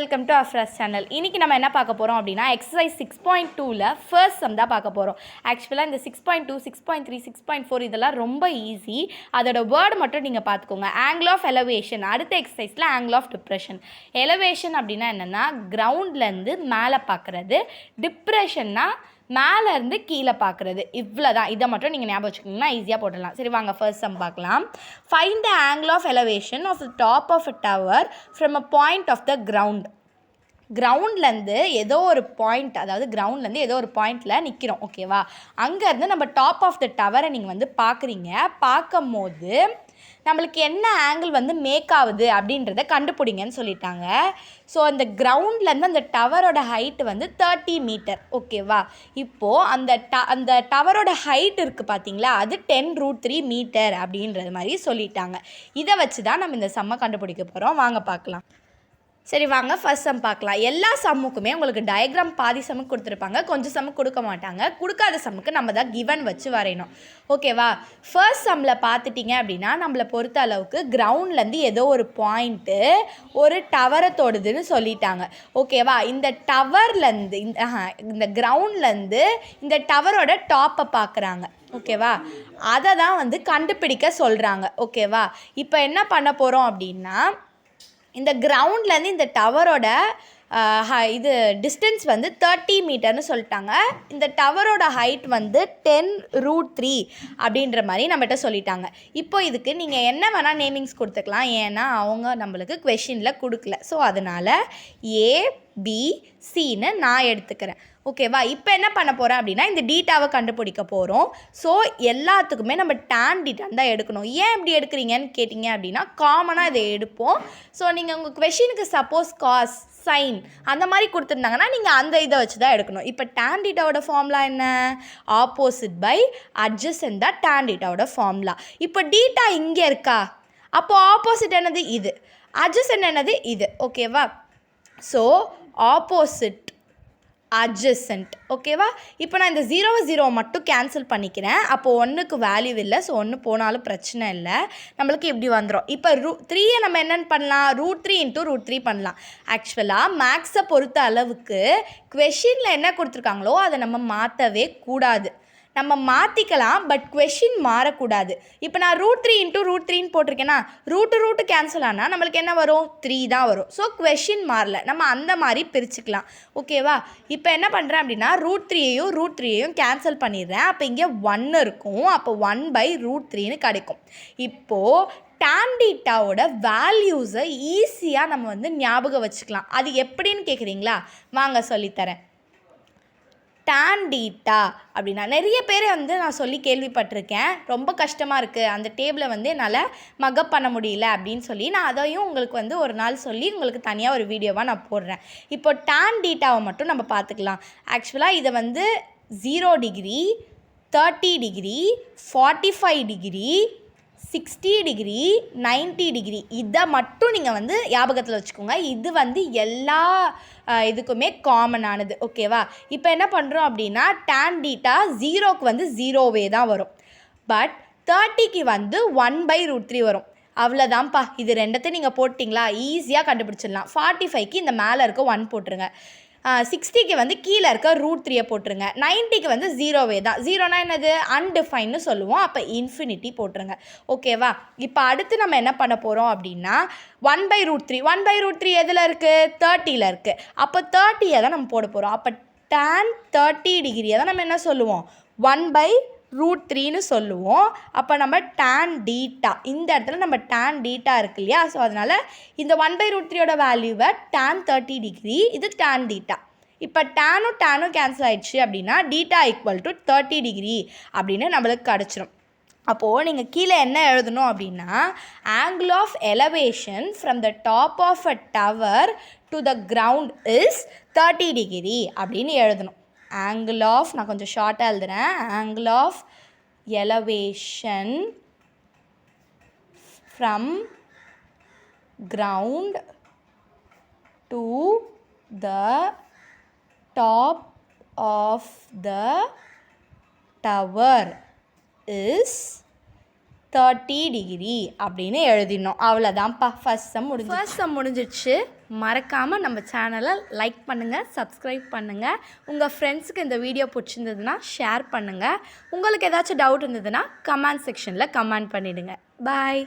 Welcome to Afraz channel. இன்றைக்கி நம்ம என்ன பார்க்க போகிறோம் அப்படின்னா எக்ஸசைஸ் 6.2ல் ஃபர்ஸ்ட் சம் தான் பார்க்க போகிறோம். ஆக்சுவலாக இந்த 6.2, 6.3, 6.4 இதெல்லாம் ரொம்ப ஈஸி. அதோட வேர்டு மட்டும் நீங்கள் பார்த்துக்கோங்க. ஆங்கிள் ஆஃப் எலவேஷன், அடுத்த எக்ஸசைஸில் ஆங்கிள் ஆஃப் டிப்ரெஷன். எலவேஷன் அப்படின்னா என்னென்னா கிரவுண்ட்லேருந்து மேலே பார்க்குறது, டிப்ரெஷன்னா மேலேருந்து கீழே பார்க்குறது. இவ்வளோ தான். இதை மட்டும் நீங்கள் ஞாபகம் வச்சுக்கிங்கன்னா ஈஸியாக போட்டுடலாம். சரி வாங்க ஃபர்ஸ்ட் சம் பார்க்கலாம். Find the angle of elevation of the top of a tower from a point of the ground. கிரவுண்ட்லேருந்து ஏதோ ஒரு பாயிண்ட், அதாவது கிரவுண்ட்லேருந்து ஏதோ ஒரு பாயிண்டில் நிற்கிறோம், ஓகேவா? அங்கேருந்து நம்ம டாப் ஆஃப் த டவரை நீங்கள் வந்து பார்க்குறீங்க. பார்க்கும் போது நம்மளுக்கு என்ன ஆங்கிள் மேக் ஆகுது அப்படின்றத கண்டுபிடிங்கன்னு சொல்லிட்டாங்க. ஸோ அந்த கிரவுண்ட்லேருந்து அந்த டவரோட ஹைட்டு 30 மீட்டர், ஓகேவா? இப்போது அந்த டவரோட ஹைட் இருக்குது பார்த்தீங்களா, அது 10√3 மீட்டர் அப்படின்றது மாதிரி சொல்லிட்டாங்க. இதை வச்சு தான் நம்ம இந்த சம்மை கண்டுபிடிக்க போகிறோம். வாங்க பார்க்கலாம். சரி வாங்க ஃபர்ஸ்ட் சம் பார்க்கலாம். எல்லா சம்முக்குமே உங்களுக்கு டயக்ராம் பாதி சம்முக்கு கொடுத்துருப்பாங்க, கொஞ்சம் சம்முக்கு கொடுக்க மாட்டாங்க. கொடுக்காத சம்முக்கு நம்ம தான் கிவன் வச்சு வரையணும், ஓகேவா? ஃபர்ஸ்ட் சம்மில் பார்த்துட்டிங்க அப்படின்னா நம்மளை பொறுத்த அளவுக்கு கிரவுண்ட்லேருந்து ஏதோ ஒரு பாயிண்ட்டு ஒரு டவரை தொடுதுன்னு சொல்லிட்டாங்க, ஓகேவா? இந்த டவர்லேருந்து இந்த கிரவுண்ட்லேருந்து இந்த டவரோட டாப்பை பார்க்குறாங்க, ஓகேவா? அதை தான் கண்டுபிடிக்க சொல்கிறாங்க, ஓகேவா? இப்போ என்ன பண்ண போகிறோம் அப்படின்னா இந்த கிரவுண்ட்லேருந்து இந்த டவரோட இது டிஸ்டன்ஸ் 30 மீட்டர்னு சொல்லிட்டாங்க. இந்த டவரோட ஹைட் 10√3 அப்படின்ற மாதிரி நம்மகிட்ட சொல்லிட்டாங்க. இப்போ இதுக்கு நீங்கள் என்ன வேணால் நேமிங்ஸ் கொடுத்துக்கலாம், ஏன்னா அவங்க நம்மளுக்கு கொஷினில் கொடுக்கல. ஸோ அதனால் ABCன்னு நான் எடுத்துக்கிறேன், ஓகேவா? இப்போ என்ன பண்ண போகிறேன் அப்படின்னா இந்த டீட்டாவை கண்டுபிடிக்க போகிறோம். ஸோ எல்லாத்துக்குமே நம்ம டேன் டீட்டான் தான் எடுக்கணும். ஏன் இப்படி எடுக்கிறீங்கன்னு கேட்டிங்க அப்படின்னா காமனாக இதை எடுப்போம். ஸோ நீங்கள் உங்கள் கொஷினுக்கு சப்போஸ் காஸ், சைன் அந்த மாதிரி கொடுத்துருந்தாங்கன்னா நீங்கள் அந்த இதை வச்சு தான் எடுக்கணும். இப்போ டேன் டீட்டாவோட ஃபார்முலா என்ன? ஆப்போசிட் பை அட்ஜசன்ட் தான் டேன் டீட்டாவோட ஃபார்முலா. இப்போ டீட்டா இங்கே இருக்கா, அப்போது ஆப்போசிட் என்னது? இது. அட்ஜசன்ட் என்னது? இது, ஓகேவா? ஸோ ஆப்போசிட் அட்ஜசன்ட், ஓகேவா? இப்போ நான் இந்த 0 மட்டும் கேன்சல் பண்ணிக்கிறேன். அப்போது 1க்கு வேல்யூ இல்லை, ஸோ 1 போனாலும் பிரச்சனை இல்லை, நம்மளுக்கு இப்படி வந்துடும். இப்போ 3யை நம்ம என்னென்னு பண்ணலாம்? √3 × √3 பண்ணலாம். ஆக்சுவலாக மேக்ஸை பொறுத்த அளவுக்கு கொஷினில் என்ன கொடுத்துருக்காங்களோ அதை நம்ம மாற்றவே கூடாது. நம்ம மாற்றிக்கலாம், பட் கொஷின் மாறக்கூடாது. இப்போ நான் √3 × √3ன்னு போட்டிருக்கேன்னா ரூட்டு கேன்சல் ஆனால் நம்மளுக்கு என்ன வரும்? 3 தான் வரும். ஸோ கொஷின் மாறல, நம்ம அந்த மாதிரி பிரிச்சுக்கலாம், ஓகேவா? இப்போ என்ன பண்ணுறேன் அப்படின்னா √3யையும் கேன்சல் பண்ணிடுறேன். அப்போ இங்கே 1 இருக்கும், அப்போ 1/√3ன்னு கிடைக்கும். இப்போது tan டீட்டாவோட வேல்யூஸை ஈஸியாக நம்ம ஞாபகம் வச்சுக்கலாம். அது எப்படின்னு கேட்குறீங்களா? வாங்க சொல்லித்தரேன். tan டீட்டா அப்படின்னா நிறைய பேர் நான் சொல்லி கேள்விப்பட்டிருக்கேன், ரொம்ப கஷ்டமாக இருக்குது அந்த டேபிளை என்னால் மக்கப் பண்ண முடியல அப்படின்னு சொல்லி. நான் அதையும் உங்களுக்கு ஒரு நாள் சொல்லி உங்களுக்கு தனியாக ஒரு வீடியோவாக நான் போடுறேன். இப்போ tan டீட்டாவை மட்டும் நம்ம பார்த்துக்கலாம். ஆக்சுவலாக இதை 0 degree, 30 degree, 45 degree, 60 degree, 90 degree இதை மட்டும் நீங்கள் ஞாபகத்தில் வச்சுக்கோங்க. இது எல்லா இதுக்குமே காமனானது, ஓகேவா? இப்போ என்ன பண்ணுறோம் அப்படின்னா tan டீட்டா 0க்கு 0வே தான் வரும், பட் 30க்கு 1/√3 வரும். அவ்வளோதான்ப்பா. இது ரெண்டத்தையும் நீங்கள் போட்டிங்களா ஈஸியாக கண்டுபிடிச்சிடலாம். 45க்கு இந்த மேலே இருக்க 1 போட்டுருங்க, 60க்கு கீழே இருக்க √3யை போட்டுருங்க, 90க்கு 0வே தான். 0னா என்னது? அன்டிஃபைன்னு சொல்லுவோம். அப்போ இன்ஃபினிட்டி போட்டுருங்க, ஓகேவா? இப்போ அடுத்து நம்ம என்ன பண்ண போகிறோம் அப்படின்னா 1/√3 எதில் இருக்குது? 30ல் இருக்குது. அப்போ 30யை தான் நம்ம போட போகிறோம். அப்போ tan 30 டிகிரியை தான் நம்ம என்ன சொல்லுவோம்? 1/√3ன்னு சொல்லுவோம். அப்போ நம்ம tan டீட்டா, இந்த இடத்துல நம்ம tan டீட்டா இருக்கு இல்லையா? ஸோ அதனால் இந்த 1/√3யோட வேல்யூவை tan 30 டிகிரி, இது tan டீட்டா. இப்போ டேனும் கேன்சல் ஆயிடுச்சு அப்படின்னா டீட்டா = 30 டிகிரி அப்படின்னு நம்மளுக்கு கிடச்சிரும். அப்போது நீங்கள் கீழே என்ன எழுதணும் அப்படின்னா angle of elevation from the top of a tower to the ground is 30 degree அப்படின்னு எழுதணும். ஆங்கிள் ஆஃப், நான் கொஞ்சம் ஷார்ட்டாக எழுதுகிறேன், angle of elevation from ground to the top of the tower is 30 degree அப்படின்னு எழுதிடணும். அவ்வளோதான்ப்பா, ஃபர்ஸ்ட் சம் முடிஞ்சிடுச்சு. மறக்காமல் நம்ம சேனலை லைக் பண்ணுங்கள், சப்ஸ்கிரைப் பண்ணுங்கள். உங்கள் ஃப்ரெண்ட்ஸுக்கு இந்த வீடியோ பிடிச்சிருந்ததுன்னா ஷேர் பண்ணுங்கள். உங்களுக்கு ஏதாச்சும் டவுட் இருந்ததுன்னா கமெண்ட் செக்ஷனில் கமெண்ட் பண்ணிவிடுங்க. பாய்.